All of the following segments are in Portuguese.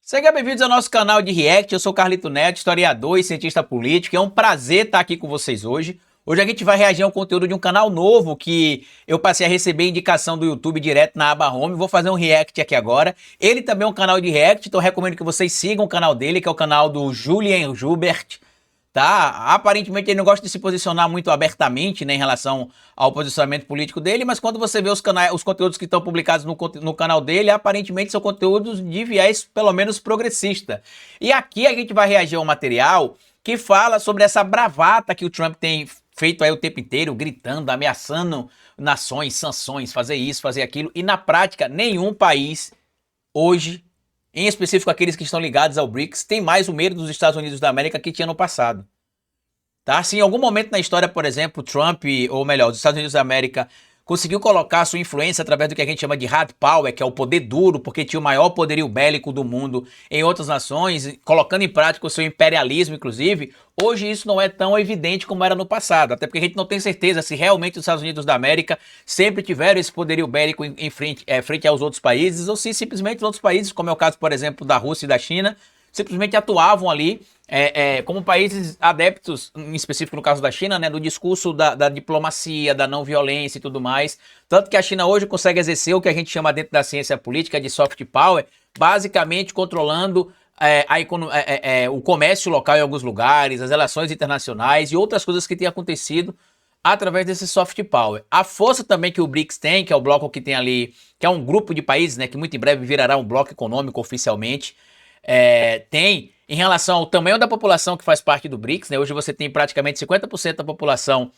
Sejam bem-vindos ao nosso canal de React. Eu sou Carlito Neto, historiador e cientista político. É um prazer estar aqui com vocês hoje. Hoje a gente vai reagir ao conteúdo de um canal novo que eu passei a receber indicação do YouTube direto na aba Home. Vou fazer um React aqui agora. Ele também é um canal de React, então eu recomendo que vocês sigam o canal dele, que é o canal do Julien Joubert. Tá? Aparentemente ele não gosta de se posicionar muito abertamente, né, em relação ao posicionamento político dele, mas quando você vê os conteúdos que estão publicados no canal dele, aparentemente são conteúdos de viés pelo menos progressista. E aqui a gente vai reagir a um material que fala sobre essa bravata que o Trump tem feito aí o tempo inteiro, gritando, ameaçando nações, sanções, fazer isso, fazer aquilo, e na prática nenhum país hoje, em específico aqueles que estão ligados ao BRICS, tem mais o medo dos Estados Unidos da América que tinha no passado. Tá? Se em algum momento na história, por exemplo, Trump, ou melhor, os Estados Unidos da América, conseguiu colocar sua influência através do que a gente chama de hard power, que é o poder duro, porque tinha o maior poderio bélico do mundo em outras nações, colocando em prática o seu imperialismo, inclusive, hoje isso não é tão evidente como era no passado, até porque a gente não tem certeza se realmente os Estados Unidos da América sempre tiveram esse poderio bélico em frente aos outros países, ou se simplesmente os outros países, como é o caso, por exemplo, da Rússia e da China, simplesmente atuavam ali como países adeptos, em específico no caso da China, né, do discurso da diplomacia, da não violência e tudo mais. Tanto que a China hoje consegue exercer o que a gente chama dentro da ciência política de soft power, basicamente controlando o comércio local em alguns lugares, as relações internacionais e outras coisas que têm acontecido através desse soft power. A força também que o BRICS tem, que é o bloco que tem ali, que é um grupo de países, né, que muito em breve virará um bloco econômico oficialmente, tem em relação ao tamanho da população que faz parte do BRICS, né? Hoje você tem praticamente 50% da população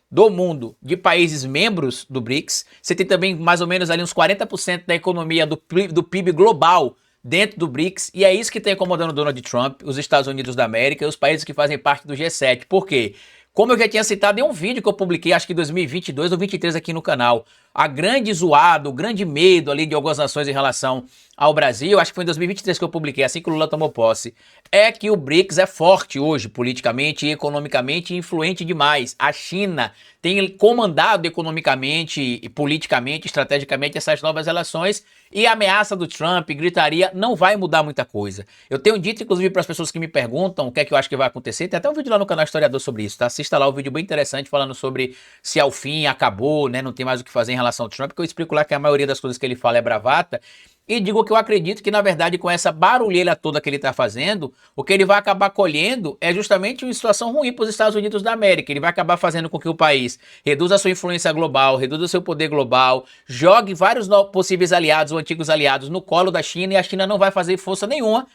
do mundo de países membros do BRICS. Você tem também mais ou menos ali uns 40% da economia do PIB global dentro do BRICS, e é isso que está incomodando o Donald Trump, os Estados Unidos da América e os países que fazem parte do G7. Por quê? Como eu já tinha citado em um vídeo que eu publiquei, acho que em 2022 ou 2023 aqui no canal, a grande zoada, o grande medo ali de algumas nações em relação ao Brasil, acho que foi em 2023 que eu publiquei, assim que o Lula tomou posse, é que o BRICS é forte hoje, politicamente e economicamente, e influente demais. A China tem comandado economicamente, e politicamente, estrategicamente essas novas relações, e a ameaça do Trump, gritaria, não vai mudar muita coisa. Eu tenho dito, inclusive, para as pessoas que me perguntam o que é que eu acho que vai acontecer, tem até um vídeo lá no canal Historiador sobre isso, tá? Assista lá, um vídeo bem interessante falando sobre se ao fim acabou, né, não tem mais o que fazer em relação ao Trump, porque eu explico lá que a maioria das coisas que ele fala é bravata, e digo que eu acredito que, na verdade, com essa barulheira toda que ele está fazendo, o que ele vai acabar colhendo é justamente uma situação ruim para os Estados Unidos da América. Ele vai acabar fazendo com que o país reduza a sua influência global, reduza o seu poder global, jogue vários possíveis aliados ou antigos aliados no colo da China, e a China não vai fazer força nenhuma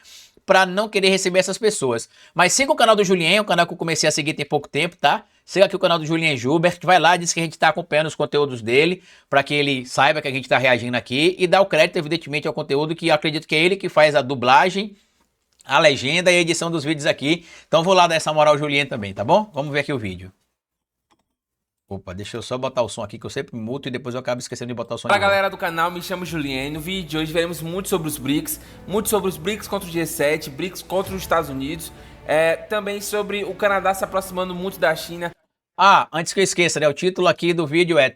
para não querer receber essas pessoas. Mas siga o canal do Julien, o canal que eu comecei a seguir tem pouco tempo, tá? Siga aqui o canal do Julien Joubert, vai lá, diz que a gente tá acompanhando os conteúdos dele, para que ele saiba que a gente tá reagindo aqui, e dá o crédito, evidentemente, ao conteúdo, que eu acredito que é ele que faz a dublagem, a legenda e a edição dos vídeos aqui. Então vou lá dar essa moral ao Julien também, tá bom? Vamos ver aqui o vídeo. Opa, deixa eu só botar o som aqui, que eu sempre muto e depois eu acabo esquecendo de botar o som. Fala galera do canal, me chamo Julien. No vídeo de hoje veremos muito sobre os BRICS contra o G7, BRICS contra os Estados Unidos, também sobre o Canadá se aproximando muito da China. Ah, antes que eu esqueça, né? O título aqui do vídeo é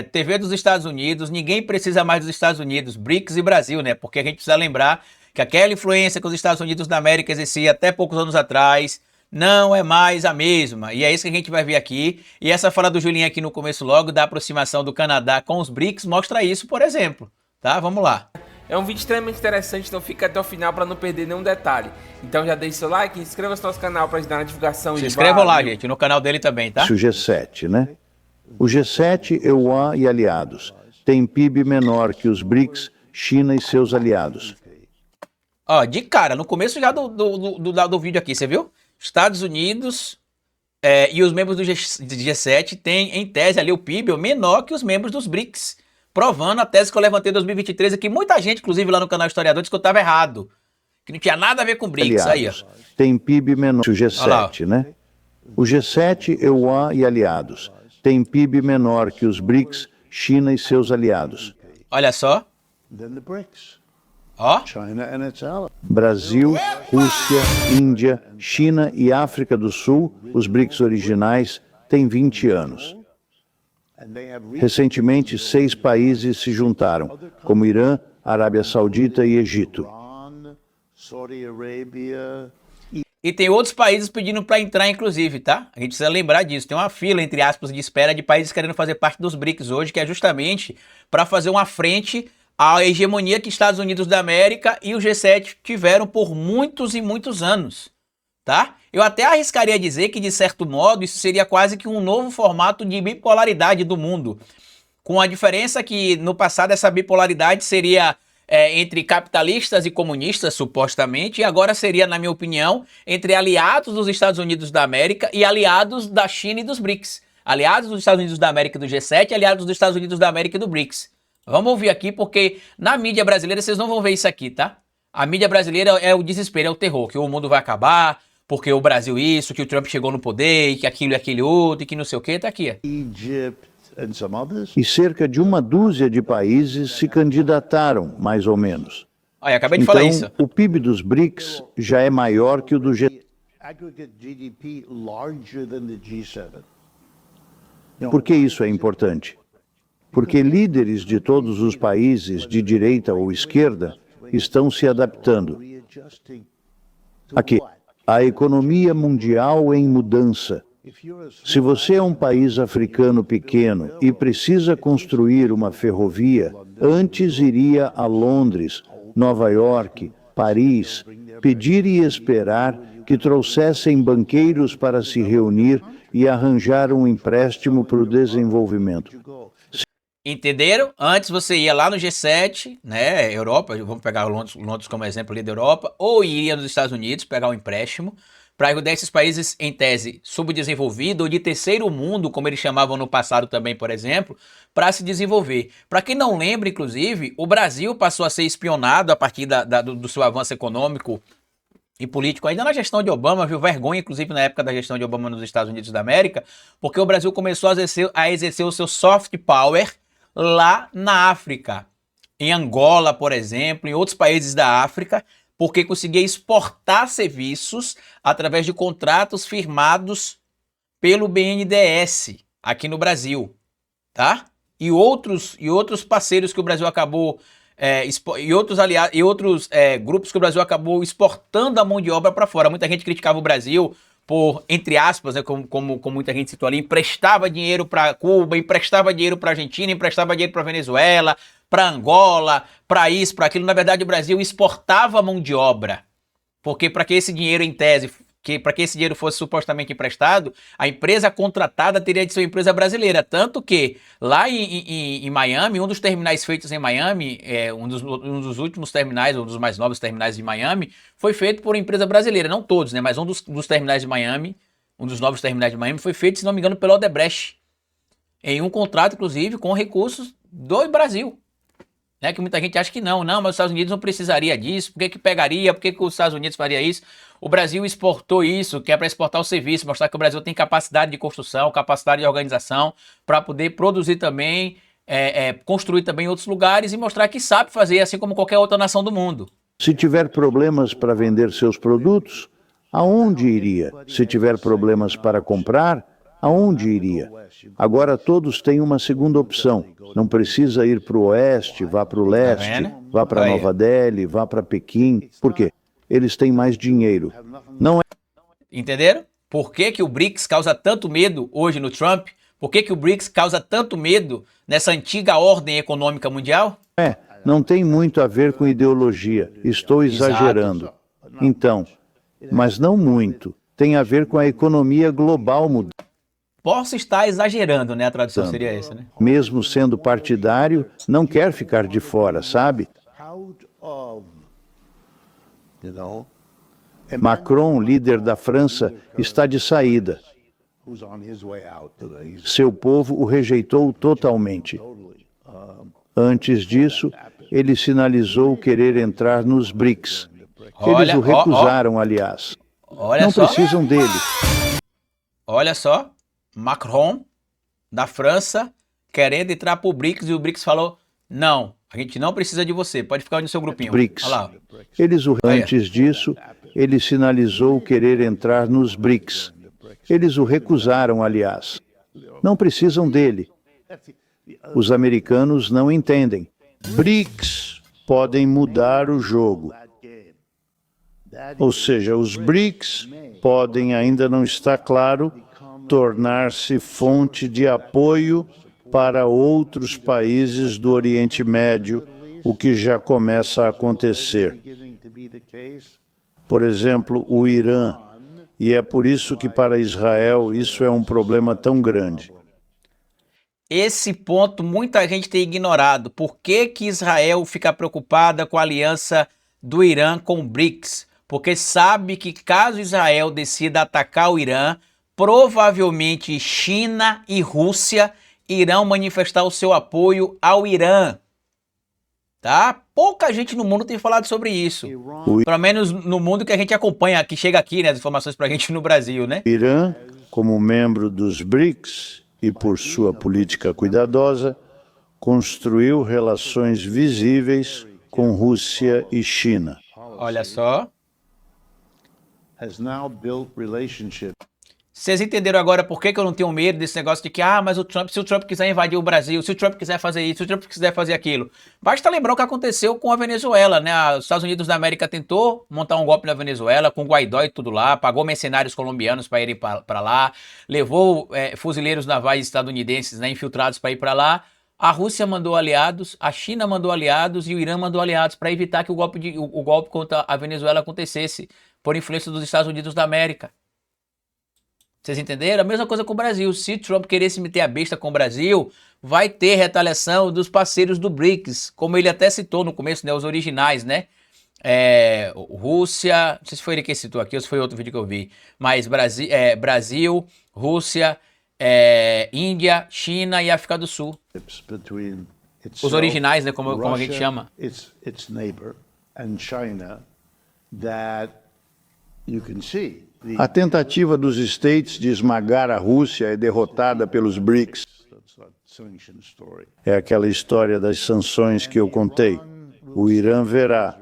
TV dos Estados Unidos, ninguém precisa mais dos Estados Unidos, BRICS e Brasil, né? Porque a gente precisa lembrar que aquela influência que os Estados Unidos da América exercia até poucos anos atrás não é mais a mesma. E é isso que a gente vai ver aqui. E essa fala do Julinho aqui no começo logo, da aproximação do Canadá com os BRICS, mostra isso, por exemplo. Tá? Vamos lá. É um vídeo extremamente interessante, então fica até o final para não perder nenhum detalhe. Então já deixe seu like, inscreva-se no nosso canal para ajudar na divulgação. Se inscrevam lá, gente, no canal dele também, tá? O G7, né? O G7, EUA e aliados tem PIB menor que os BRICS, China e seus aliados. Ó, de cara, no começo já do vídeo aqui, você viu? Estados Unidos e os membros do G7 têm, em tese, ali o PIB menor que os membros dos BRICS, provando a tese que eu levantei em 2023, que muita gente, inclusive lá no canal Historiador, disse que eu estava errado, que não tinha nada a ver com BRICS. Aliados, aí, ó. Tem PIB menor que o G7, né? O G7, EUA e aliados tem PIB menor que os BRICS, China e seus aliados. Olha só. Ó. Brasil, Rússia, Índia, China e África do Sul, os BRICS originais, têm 20 anos. Recentemente, 6 países se juntaram, como Irã, Arábia Saudita e Egito. Saudi Arabia. E tem outros países pedindo para entrar, inclusive, tá? A gente precisa lembrar disso. Tem uma fila, entre aspas, de espera de países querendo fazer parte dos BRICS hoje, que é justamente para fazer uma frente à hegemonia que Estados Unidos da América e o G7 tiveram por muitos e muitos anos, tá? Eu até arriscaria dizer que, de certo modo, isso seria quase que um novo formato de bipolaridade do mundo, com a diferença que no passado essa bipolaridade seria entre capitalistas e comunistas, supostamente, e agora seria, na minha opinião, entre aliados dos Estados Unidos da América e aliados da China e dos BRICS. Aliados dos Estados Unidos da América e do G7 e aliados dos Estados Unidos da América e do BRICS. Vamos ouvir aqui, porque na mídia brasileira vocês não vão ver isso aqui, tá? A mídia brasileira é o desespero, é o terror, que o mundo vai acabar, porque o Brasil isso, que o Trump chegou no poder, e que aquilo e aquele outro, e que não sei o que, tá aqui. E cerca de uma dúzia de países se candidataram, mais ou menos. Olha, acabei de Então, falar isso. o PIB dos BRICS já é maior que o do G7. Por que isso é importante? Porque líderes de todos os países, de direita ou esquerda, estão se adaptando. Aqui, a economia mundial em mudança. Se você é um país africano pequeno e precisa construir uma ferrovia, antes iria a Londres, Nova York, Paris, pedir e esperar que trouxessem banqueiros para se reunir e arranjar um empréstimo para o desenvolvimento. Entenderam? Antes você ia lá no G7, né, Europa, vamos pegar Londres como exemplo ali da Europa, ou iria nos Estados Unidos pegar um empréstimo para ajudar esses países, em tese, subdesenvolvido ou de terceiro mundo, como eles chamavam no passado também, por exemplo, para se desenvolver. Para quem não lembra, inclusive, o Brasil passou a ser espionado a partir do seu avanço econômico e político, ainda na gestão de Obama, viu vergonha, inclusive na época da gestão de Obama nos Estados Unidos da América, porque o Brasil começou a exercer o seu soft power lá na África, em Angola, por exemplo, em outros países da África, porque conseguia exportar serviços através de contratos firmados pelo BNDES aqui no Brasil, tá? E outros parceiros que o Brasil acabou e outros aliados e outros grupos que o Brasil acabou exportando a mão de obra para fora. Muita gente criticava o Brasil por, entre aspas, né, como muita gente citou ali, emprestava dinheiro para Cuba, emprestava dinheiro para Argentina, emprestava dinheiro para Venezuela, para Angola, para isso, para aquilo. Na verdade, o Brasil exportava mão de obra, porque para que esse dinheiro, em tese, para que esse dinheiro fosse supostamente emprestado, a empresa contratada teria de ser uma empresa brasileira. Tanto que lá em Miami, um dos terminais feitos em Miami, um dos últimos terminais, um dos mais novos terminais de Miami, foi feito por uma empresa brasileira. Não todos, né? Mas um dos terminais de Miami, um dos novos terminais de Miami, foi feito, se não me engano, pela Odebrecht, em um contrato, inclusive, com recursos do Brasil. Né, que muita gente acha que não, mas os Estados Unidos não precisaria disso, por que pegaria, por que os Estados Unidos faria isso? O Brasil exportou isso, que é para exportar o serviço, mostrar que o Brasil tem capacidade de construção, capacidade de organização, para poder produzir também, construir também em outros lugares e mostrar que sabe fazer, assim como qualquer outra nação do mundo. Se tiver problemas para vender seus produtos, aonde iria? Se tiver problemas para comprar, aonde iria? Agora todos têm uma segunda opção. Não precisa ir para o oeste, vá para o leste, vá para Nova Delhi, vá para Pequim. Por quê? Eles têm mais dinheiro. Não é... Entenderam? Por que o BRICS causa tanto medo hoje no Trump? Por que o BRICS causa tanto medo nessa antiga ordem econômica mundial? Não tem muito a ver com ideologia. Estou exagerando. Exato. Então, mas não muito. Tem a ver com a economia global mudando. Posso estar exagerando, né? A tradução seria essa, né? Mesmo sendo partidário, não quer ficar de fora, sabe? Macron, líder da França, está de saída. Seu povo o rejeitou totalmente. Antes disso, ele sinalizou querer entrar nos BRICS. Eles o recusaram, aliás. Não precisam dele. Olha só. Macron, da França, querendo entrar para o BRICS, e o BRICS falou, não, a gente não precisa de você, pode ficar no seu grupinho. BRICS. Olha lá. Antes disso, ele sinalizou querer entrar nos BRICS. Eles o recusaram, aliás. Não precisam dele. Os americanos não entendem. BRICS podem mudar o jogo. Ou seja, os BRICS podem, ainda não está claro, tornar-se fonte de apoio para outros países do Oriente Médio, o que já começa a acontecer. Por exemplo, o Irã. E é por isso que para Israel isso é um problema tão grande. Esse ponto muita gente tem ignorado. Por que que Israel fica preocupada com a aliança do Irã com o BRICS? Porque sabe que caso Israel decida atacar o Irã, provavelmente China e Rússia irão manifestar o seu apoio ao Irã. Tá? Pouca gente no mundo tem falado sobre isso. Pelo menos no mundo que a gente acompanha, que chega aqui, né, as informações pra gente no Brasil, né? O Irã, como membro dos BRICS e por sua política cuidadosa, construiu relações visíveis com Rússia e China. Olha só. Vocês entenderam agora por que eu não tenho medo desse negócio de que, mas o Trump, se o Trump quiser invadir o Brasil, se o Trump quiser fazer isso, se o Trump quiser fazer aquilo. Basta lembrar o que aconteceu com a Venezuela, né? Os Estados Unidos da América tentou montar um golpe na Venezuela, com Guaidó e tudo lá, pagou mercenários colombianos para irem para lá, levou fuzileiros navais estadunidenses, né, infiltrados para ir para lá. A Rússia mandou aliados, a China mandou aliados e o Irã mandou aliados para evitar que o golpe contra a Venezuela acontecesse por influência dos Estados Unidos da América. Vocês entenderam? A mesma coisa com o Brasil. Se Trump querer se meter a besta com o Brasil, vai ter retaliação dos parceiros do BRICS, como ele até citou no começo, né, os originais, né? Rússia, não sei se foi ele que citou aqui ou se foi outro vídeo que eu vi, mas Brasil, Rússia, Índia, China e África do Sul. Os originais, né, como a gente chama. A tentativa dos States de esmagar a Rússia é derrotada pelos BRICS. É aquela história das sanções que eu contei. O Irã verá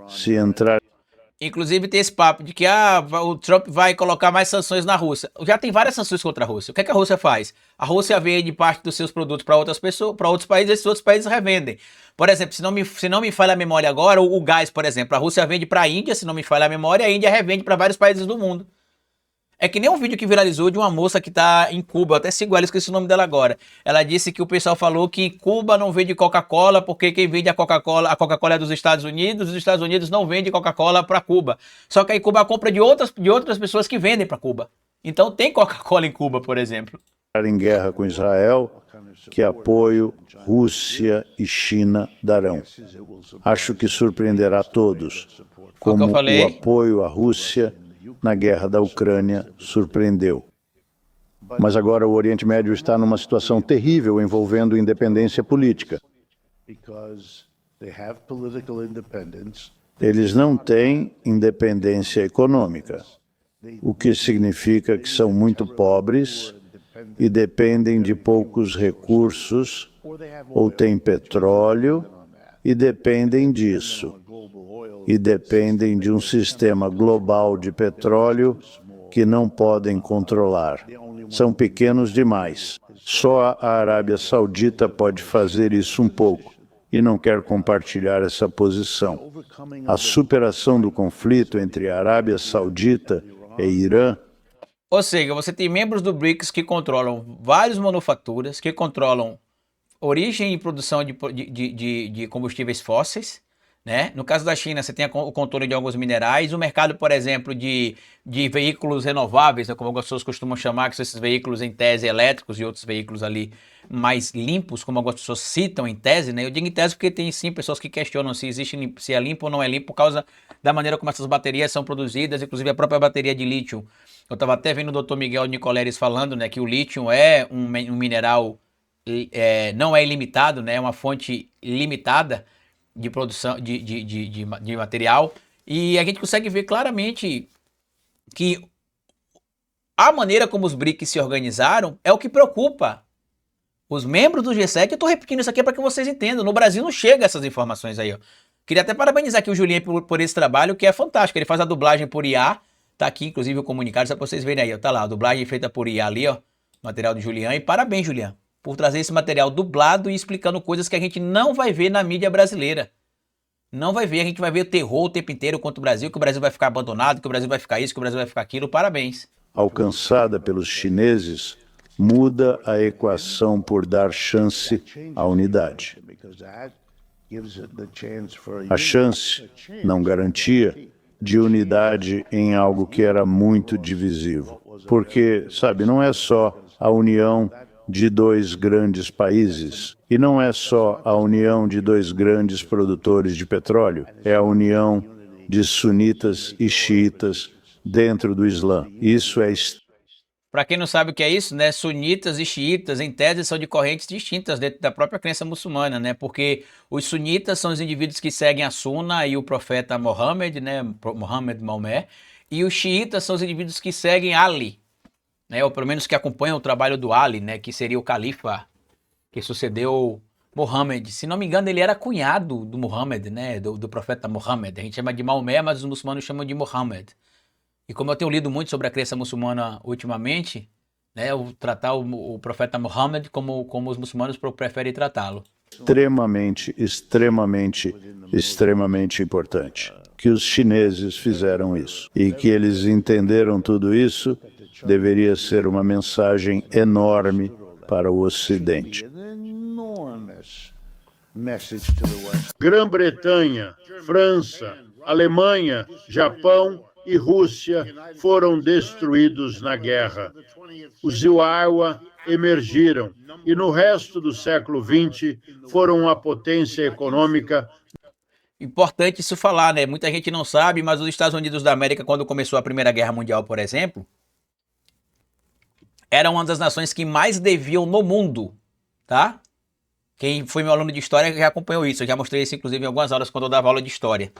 se entrar. Inclusive tem esse papo de que o Trump vai colocar mais sanções na Rússia. Já tem várias sanções contra a Rússia. O que é que a Rússia faz? A Rússia vende parte dos seus produtos para outras pessoas, para outros países, e esses outros países revendem. Por exemplo, se não me falha a memória agora, o gás, por exemplo, a Rússia vende para a Índia, se não me falha a memória, a Índia revende para vários países do mundo. É que nem um vídeo que viralizou de uma moça que tá em Cuba, eu até sigo ela, esqueci o nome dela agora. Ela disse que o pessoal falou que Cuba não vende Coca-Cola porque quem vende a Coca-Cola é dos Estados Unidos, e os Estados Unidos não vendem Coca-Cola para Cuba. Só que aí Cuba compra de outras pessoas que vendem para Cuba. Então tem Coca-Cola em Cuba, por exemplo. Em guerra com Israel, que apoio Rússia e China darão. Acho que surpreenderá todos, como o apoio à Rússia na guerra da Ucrânia surpreendeu. Mas agora o Oriente Médio está numa situação terrível envolvendo independência política. Eles não têm independência econômica, o que significa que são muito pobres e dependem de poucos recursos, ou têm petróleo e dependem disso. E dependem de um sistema global de petróleo que não podem controlar. São pequenos demais. Só a Arábia Saudita pode fazer isso um pouco e não quer compartilhar essa posição. A superação do conflito entre a Arábia Saudita e Irã. Ou seja, você tem membros do BRICS que controlam várias manufaturas, que controlam origem e produção de combustíveis fósseis, né? No caso da China, você tem o controle de alguns minerais, o mercado, por exemplo, de veículos renováveis, né, como algumas pessoas costumam chamar, que são esses veículos em tese elétricos e outros veículos ali mais limpos, como algumas pessoas citam em tese, né? Eu digo em tese porque tem sim pessoas que questionam se é limpo ou não é limpo por causa da maneira como essas baterias são produzidas, inclusive a própria bateria de lítio. Eu estava até vendo o Dr. Miguel Nicoleres falando, né, que o lítio é um mineral, não é ilimitado, né? É uma fonte limitada de produção de material, e a gente consegue ver claramente que a maneira como os BRICS se organizaram é o que preocupa os membros do G7. Eu estou repetindo isso aqui para que vocês entendam. No Brasil não chega essas informações aí, ó. Queria até parabenizar aqui o Julien por esse trabalho, que é fantástico. Ele faz a dublagem por IA, tá aqui inclusive o comunicado, só para vocês verem aí, ó. Tá lá, a dublagem feita por IA ali, ó, material do Julien, e parabéns, Julien, por trazer esse material dublado e explicando coisas que a gente não vai ver na mídia brasileira. Não vai ver, a gente vai ver o terror o tempo inteiro contra o Brasil, que o Brasil vai ficar abandonado, que o Brasil vai ficar isso, que o Brasil vai ficar aquilo. Parabéns. Alcançada pelos chineses muda a equação por dar chance à unidade. A chance, não garantia, de unidade em algo que era muito divisivo. Porque, sabe, não é só a união de dois grandes países, e não é só a união de dois grandes produtores de petróleo, é a união de sunitas e xiitas dentro do Islã. Isso é Para quem não sabe o que é isso, né? Sunitas e xiitas, em tese, são de correntes distintas dentro da própria crença muçulmana, né? Porque os sunitas são os indivíduos que seguem a Sunna e o profeta Mohammed, né? Mohammed, Maomé. E os xiitas são os indivíduos que seguem Ali, né? Ou pelo menos que acompanham o trabalho do Ali, né? Que seria o califa que sucedeu Mohammed. Se não me engano, ele era cunhado do Mohammed, né? Do profeta Mohammed. A gente chama de Maomé, mas os muçulmanos chamam de Mohammed. E como eu tenho lido muito sobre a crença muçulmana ultimamente, né, eu tratar o profeta Muhammad como os muçulmanos preferem tratá-lo. extremamente importante. Que os chineses fizeram isso. E que eles entenderam tudo isso deveria ser uma mensagem enorme para o Ocidente. Grã-Bretanha, França, Alemanha, Japão e Rússia foram destruídos na guerra. Os Iowa emergiram e no resto do século XX foram a potência econômica. Importante isso falar, né? Muita gente não sabe, mas os Estados Unidos da América, quando começou a Primeira Guerra Mundial, por exemplo, era uma das nações que mais deviam no mundo, tá? Quem foi meu aluno de história já acompanhou isso. Eu já mostrei isso, inclusive, em algumas aulas quando eu dava aula de história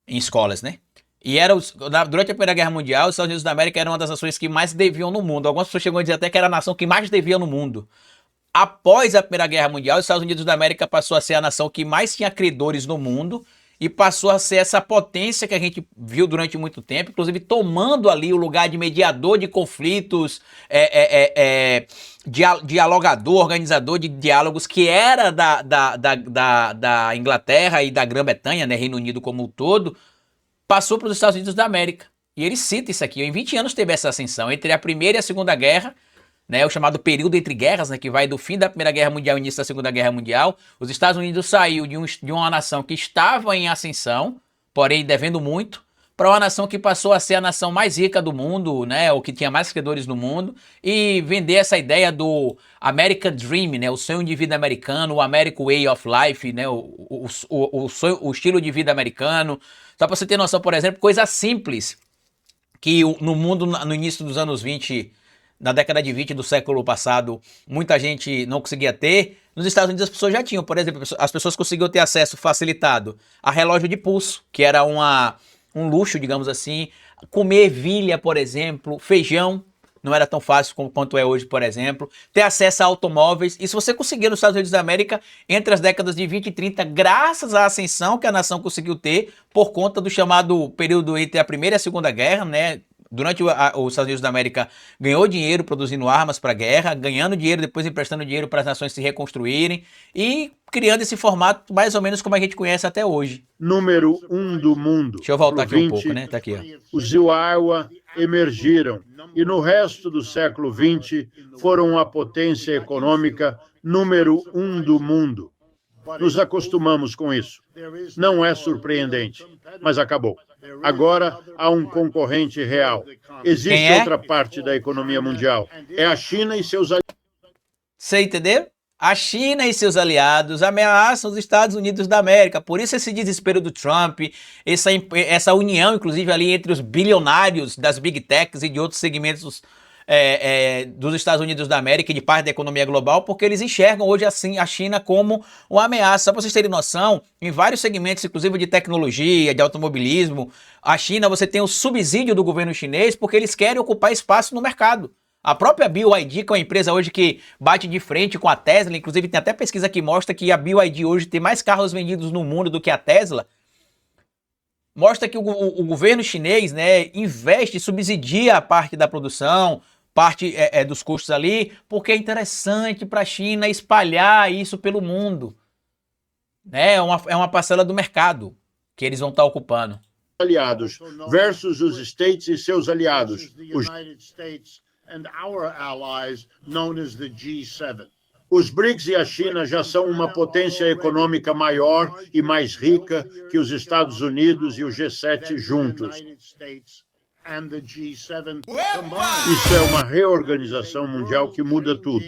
em escolas, né? E durante a Primeira Guerra Mundial, os Estados Unidos da América eram uma das nações que mais deviam no mundo. Algumas pessoas chegam a dizer até que era a nação que mais devia no mundo. Após a Primeira Guerra Mundial, os Estados Unidos da América passou a ser a nação que mais tinha credores no mundo e passou a ser essa potência que a gente viu durante muito tempo, inclusive tomando ali o lugar de mediador de conflitos, dialogador, organizador de diálogos, que era da Inglaterra e da Grã-Bretanha, né, Reino Unido como um todo, passou para os Estados Unidos da América. E ele cita isso aqui, em 20 anos teve essa ascensão, entre a Primeira e a Segunda Guerra, né, o chamado período entre guerras, né, que vai do fim da Primeira Guerra Mundial ao início da Segunda Guerra Mundial. Os Estados Unidos saiu de uma nação que estava em ascensão, porém devendo muito, para uma nação que passou a ser a nação mais rica do mundo, né, ou que tinha mais credores no mundo, e vender essa ideia do American Dream, né, o sonho de vida americano, o American Way of Life, né, o estilo de vida americano. Só para você ter noção, por exemplo, coisa simples que no mundo, no início dos anos 20, na década de 20 do século passado, muita gente não conseguia ter. Nos Estados Unidos as pessoas já tinham, por exemplo, as pessoas conseguiam ter acesso facilitado a relógio de pulso, que era um luxo, digamos assim. Comer ervilha, por exemplo, feijão, não era tão fácil quanto é hoje, por exemplo. Ter acesso a automóveis. E se você conseguir nos Estados Unidos da América, entre as décadas de 20 e 30, graças à ascensão que a nação conseguiu ter, por conta do chamado período entre a Primeira e a Segunda Guerra, né? Durante os Estados Unidos da América ganhou dinheiro produzindo armas para a guerra, ganhando dinheiro, depois emprestando dinheiro para as nações se reconstruírem e criando esse formato mais ou menos como a gente conhece até hoje. Número 1 do mundo. Deixa eu voltar aqui um pouco, né? Tá aqui, ó. Os Iowa emergiram e no resto do século XX foram a potência econômica número 1 do mundo. Nos acostumamos com isso. Não é surpreendente, mas acabou. Agora há um concorrente real. Existe outra parte da economia mundial. É a China e seus aliados. Você entendeu? A China e seus aliados ameaçam os Estados Unidos da América. Por isso esse desespero do Trump, essa união, inclusive, ali entre os bilionários das Big Techs e de outros segmentos dos Estados Unidos da América e de parte da economia global, porque eles enxergam hoje assim a China como uma ameaça. Só para vocês terem noção, em vários segmentos, inclusive de tecnologia, de automobilismo, a China, você tem o subsídio do governo chinês porque eles querem ocupar espaço no mercado. A própria BYD, que é uma empresa hoje que bate de frente com a Tesla, inclusive tem até pesquisa que mostra que a BYD hoje tem mais carros vendidos no mundo do que a Tesla, mostra que o governo chinês, né, investe, subsidia a parte da produção, parte dos custos ali, porque é interessante para a China espalhar isso pelo mundo. Né? É uma parcela do mercado. que eles vão estar ocupando. Aliados versus os States e seus aliados, os Os BRICS e a China já são uma potência econômica maior e mais rica que os Estados Unidos e o G7 juntos. Isso é uma reorganização mundial que muda tudo.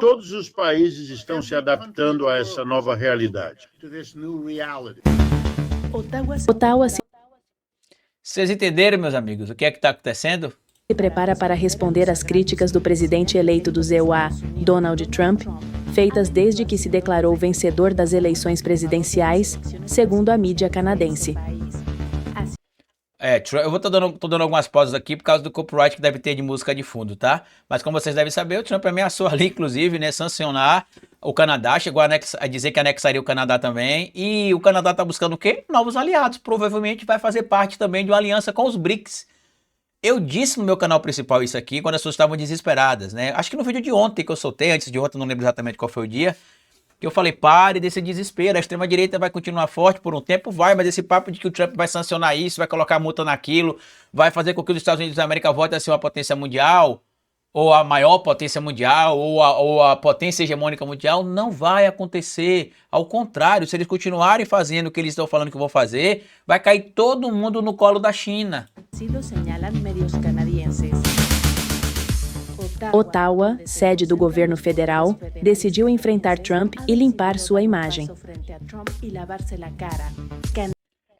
Todos os países estão se adaptando a essa nova realidade. Ottawa se Vocês entenderam, meus amigos, o que é que está acontecendo? prepara para responder às críticas do presidente eleito do EUA, Donald Trump, feitas desde que se declarou vencedor das eleições presidenciais, segundo a mídia canadense. Eu tô dando algumas pausas aqui por causa do copyright que deve ter de música de fundo, tá? Mas como vocês devem saber, o Trump ameaçou ali, inclusive, né, sancionar o Canadá, chegou a dizer que anexaria o Canadá também, e o Canadá tá buscando o quê? Novos aliados, provavelmente vai fazer parte também de uma aliança com os BRICS. Eu disse no meu canal principal isso aqui, quando as pessoas estavam desesperadas, né? Acho que no vídeo de ontem que eu soltei, antes de ontem, não lembro exatamente qual foi o dia, que eu falei, pare desse desespero, a extrema-direita vai continuar forte por um tempo, vai, mas esse papo de que o Trump vai sancionar isso, vai colocar multa naquilo, vai fazer com que os Estados Unidos da América voltem a ser uma potência mundial, ou a maior potência mundial, ou a potência hegemônica mundial, não vai acontecer. Ao contrário, se eles continuarem fazendo o que eles estão falando que vão fazer, vai cair todo mundo no colo da China. Ottawa, sede do governo federal, decidiu enfrentar Trump e limpar sua imagem.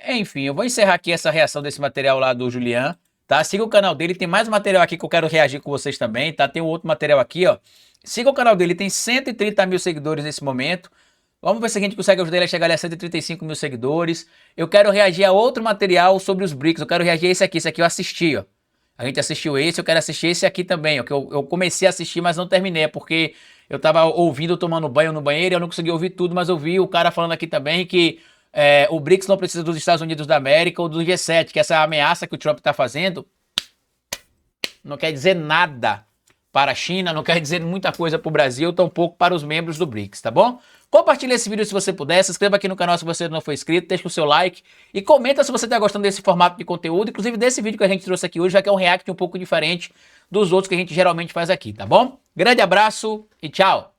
Enfim, eu vou encerrar aqui essa reação desse material lá do Julian, tá? Siga o canal dele, tem mais material aqui que eu quero reagir com vocês também, tá? Tem um outro material aqui, ó. Siga o canal dele, tem 130 mil seguidores nesse momento. Vamos ver se a gente consegue ajudar ele a chegar ali a 135 mil seguidores. Eu quero reagir a outro material sobre os BRICS, eu quero reagir a esse aqui eu assisti, ó. A gente assistiu esse, eu quero assistir esse aqui também, ó, que eu comecei a assistir, mas não terminei, porque eu tava ouvindo, tomando banho no banheiro, e eu não consegui ouvir tudo, mas eu vi o cara falando aqui também que o BRICS não precisa dos Estados Unidos da América ou do G7, que essa ameaça que o Trump tá fazendo não quer dizer nada para a China, não quer dizer muita coisa para o Brasil, tampouco para os membros do BRICS, tá bom? Compartilhe esse vídeo se você puder, se inscreva aqui no canal se você não for inscrito, deixa o seu like e comenta se você está gostando desse formato de conteúdo, inclusive desse vídeo que a gente trouxe aqui hoje, já que é um react um pouco diferente dos outros que a gente geralmente faz aqui, tá bom? Grande abraço e tchau!